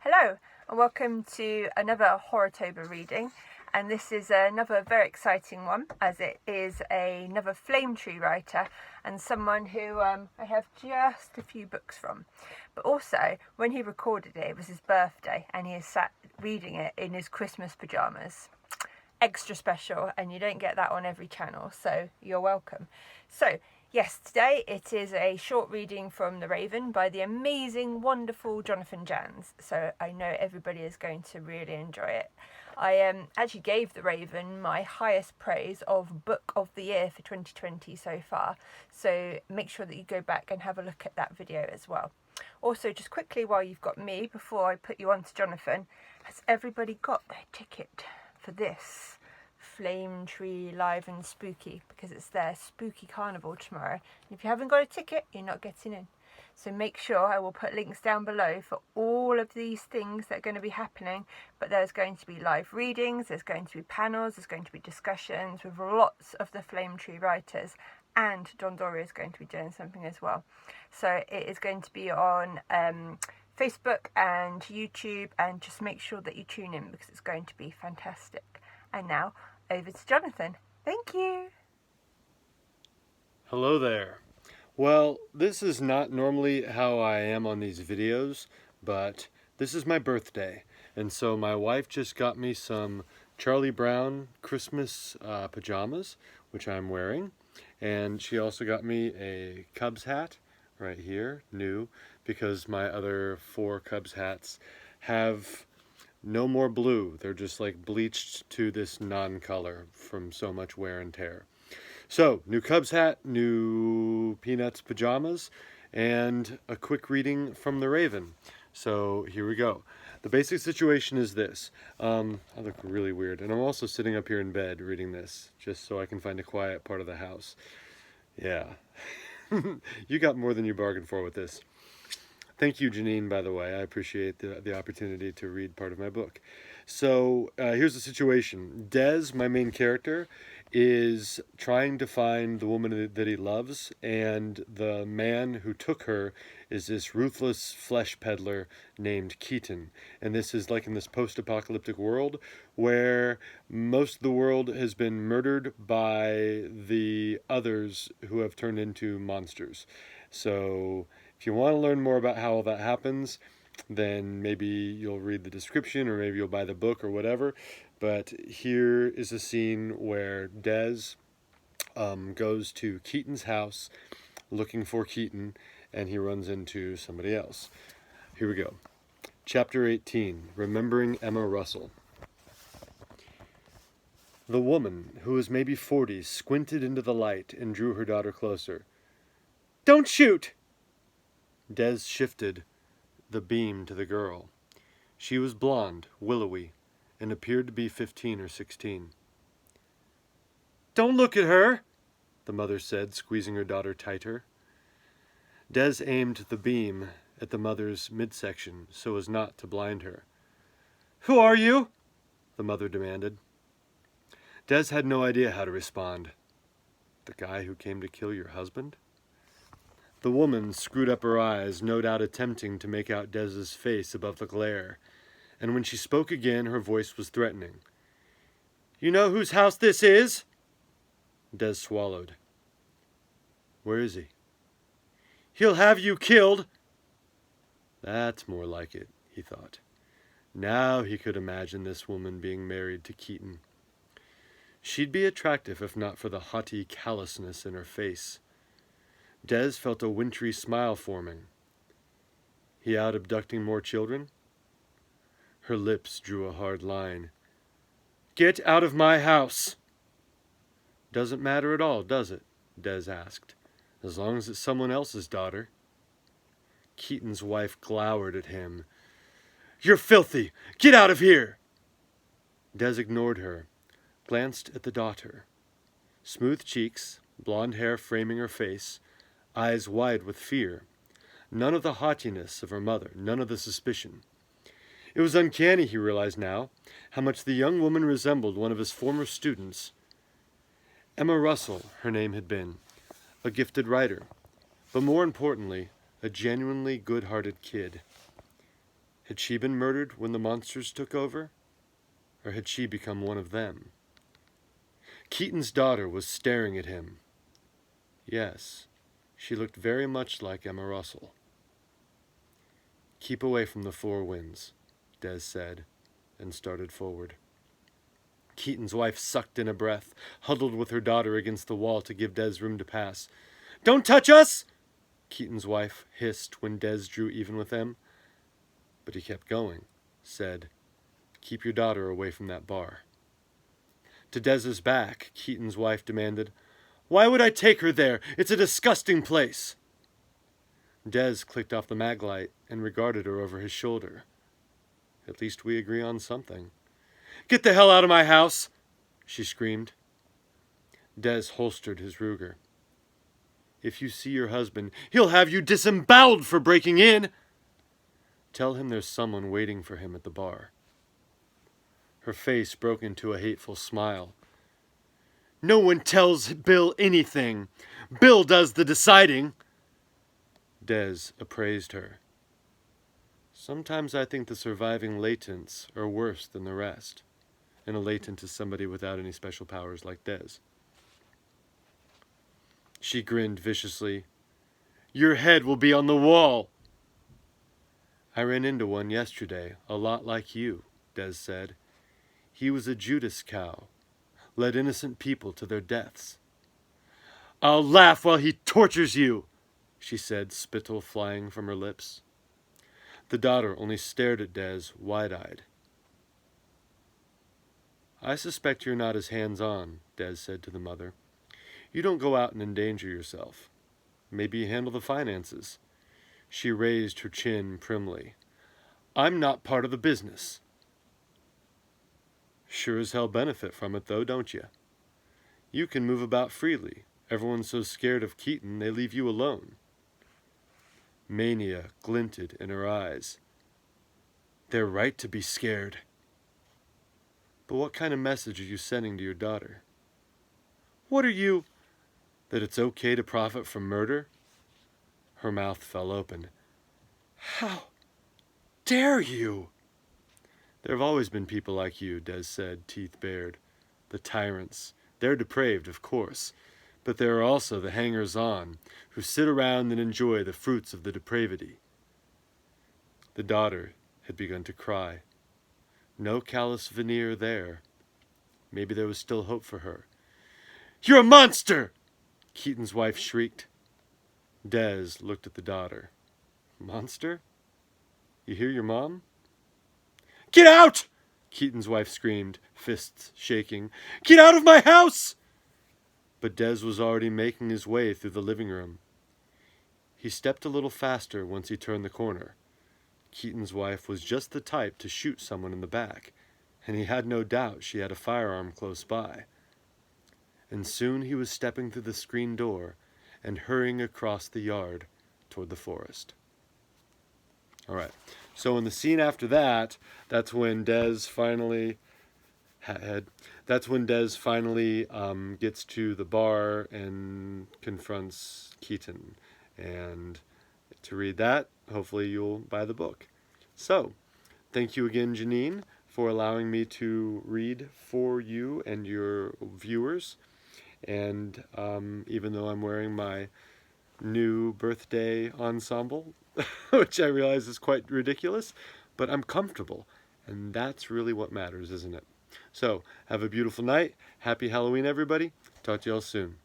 Hello and welcome to another Horrotober reading, and this is another very exciting one as it is another flame tree writer and someone who I have just a few books from. But also when he recorded it, it was his birthday and he is sat reading it in his Christmas pyjamas. Extra special, and you don't get that on every channel, so you're welcome. So yes, today it is a short reading from The Raven by the amazing, wonderful Jonathan Janz, so I know everybody is going to really enjoy it. I actually gave The Raven my highest praise of Book of the Year for 2020 so far, so make sure that you go back and have a look at that video as well. Also, just quickly while you've got me, before I put you on to Jonathan, has everybody got their ticket for this Flame Tree Live and Spooky, because it's their spooky carnival tomorrow, and if you haven't got a ticket you're not getting in. So make sure, I will put links down below for all of these things that are going to be happening, but there's going to be live readings, there's going to be panels, there's going to be discussions with lots of the Flame Tree writers, and Don Doria is going to be doing something as well. So it is going to be on Facebook and YouTube, and just make sure that you tune in because it's going to be fantastic. And now over to Jonathan. Thank you. Hello there. Well, this is not normally how I am on these videos, but this is my birthday, and so my wife just got me some Charlie Brown Christmas pajamas, which I'm wearing, and she also got me a Cubs hat right here, new, because my other 4 Cubs hats have no more blue. They're just like bleached to this non-color from so much wear and tear. So, new Cubs hat, new Peanuts pajamas, and a quick reading from The Raven. So, here we go. The basic situation is this. I look really weird, and I'm also sitting up here in bed reading this, just so I can find a quiet part of the house. Yeah. You got more than you bargained for with this. Thank you, Janine, by the way. I appreciate the opportunity to read part of my book. So here's the situation. Des, my main character, is trying to find the woman that he loves, and the man who took her is this ruthless flesh peddler named Keaton. And this is like in this post-apocalyptic world where most of the world has been murdered by the others who have turned into monsters. So if you want to learn more about how all that happens, then maybe you'll read the description or maybe you'll buy the book or whatever. But here is a scene where Des goes to Keaton's house looking for Keaton, and he runs into somebody else. Here we go. Chapter 18, Remembering Emma Russell. The woman, who was maybe 40, squinted into the light and drew her daughter closer. "Don't shoot!" Des shifted the beam to the girl. She was blonde, willowy, and appeared to be 15 or 16. "Don't look at her," the mother said, squeezing her daughter tighter. Des aimed the beam at the mother's midsection so as not to blind her. "Who are you?" the mother demanded. Des had no idea how to respond. "The guy who came to kill your husband?" The woman screwed up her eyes, no doubt attempting to make out Des's face above the glare, and when she spoke again, her voice was threatening. "You know whose house this is?" Des swallowed. "Where is he?" "He'll have you killed." That's more like it, he thought. Now he could imagine this woman being married to Keaton. She'd be attractive if not for the haughty callousness in her face. Des felt a wintry smile forming. He out abducting more children? Her lips drew a hard line. "Get out of my house!" "Doesn't matter at all, does it?" Des asked. "As long as it's someone else's daughter." Keaton's wife glowered at him. "You're filthy! Get out of here!" Des ignored her, glanced at the daughter. Smooth cheeks, blonde hair framing her face, eyes wide with fear. None of the haughtiness of her mother, none of the suspicion. It was uncanny, he realized now, how much the young woman resembled one of his former students. Emma Russell, her name had been, a gifted writer, but more importantly, a genuinely good-hearted kid. Had she been murdered when the monsters took over? Or had she become one of them? Keaton's daughter was staring at him. Yes, she looked very much like Emma Russell. "Keep away from the four winds," Des said, and started forward. Keaton's wife sucked in a breath, huddled with her daughter against the wall to give Des room to pass. "Don't touch us!" Keaton's wife hissed when Des drew even with them. But he kept going, said, "Keep your daughter away from that bar." To Des's back, Keaton's wife demanded, "Why would I take her there? It's a disgusting place." Des clicked off the mag light and regarded her over his shoulder. "At least we agree on something." "Get the hell out of my house!" she screamed. Des holstered his Ruger. "If you see your husband, he'll have you disemboweled for breaking in. Tell him there's someone waiting for him at the bar." Her face broke into a hateful smile. "No one tells Bill anything. Bill does the deciding." Des appraised her. "Sometimes I think the surviving latents are worse than the rest." And a latent is somebody without any special powers like Des. She grinned viciously. "Your head will be on the wall." "I ran into one yesterday, a lot like you," Des said. "He was a Judas cow, led innocent people to their deaths." "I'll laugh while he tortures you," she said, spittle flying from her lips. The daughter only stared at Des, wide-eyed. "I suspect you're not as hands-on," Des said to the mother. "You don't go out and endanger yourself. Maybe you handle the finances." She raised her chin primly. "I'm not part of the business." "Sure as hell benefit from it, though, don't you? You can move about freely. Everyone's so scared of Keaton, they leave you alone." Mania glinted in her eyes. "They're right to be scared." "But what kind of message are you sending to your daughter?" "What are you—" "That it's okay to profit from murder?" Her mouth fell open. "How dare you?" "There have always been people like you," Des said, teeth bared. "The tyrants. They're depraved, of course. But there are also the hangers-on, who sit around and enjoy the fruits of the depravity." The daughter had begun to cry. No callous veneer there. Maybe there was still hope for her. "You're a monster!" Keaton's wife shrieked. Des looked at the daughter. "Monster? You hear your mom?" "Get out!" Keaton's wife screamed, fists shaking. "Get out of my house!" But Des was already making his way through the living room. He stepped a little faster once he turned the corner. Keaton's wife was just the type to shoot someone in the back, and he had no doubt she had a firearm close by. And soon he was stepping through the screen door and hurrying across the yard toward the forest. All right. So in the scene after that, that's when Des finally gets to the bar and confronts Keaton. And to read that, hopefully you'll buy the book. So, thank you again, Janine, for allowing me to read for you and your viewers. And even though I'm wearing my new birthday ensemble, which I realize is quite ridiculous, but I'm comfortable, and that's really what matters, isn't it? So, have a beautiful night. Happy Halloween, everybody. Talk to y'all soon.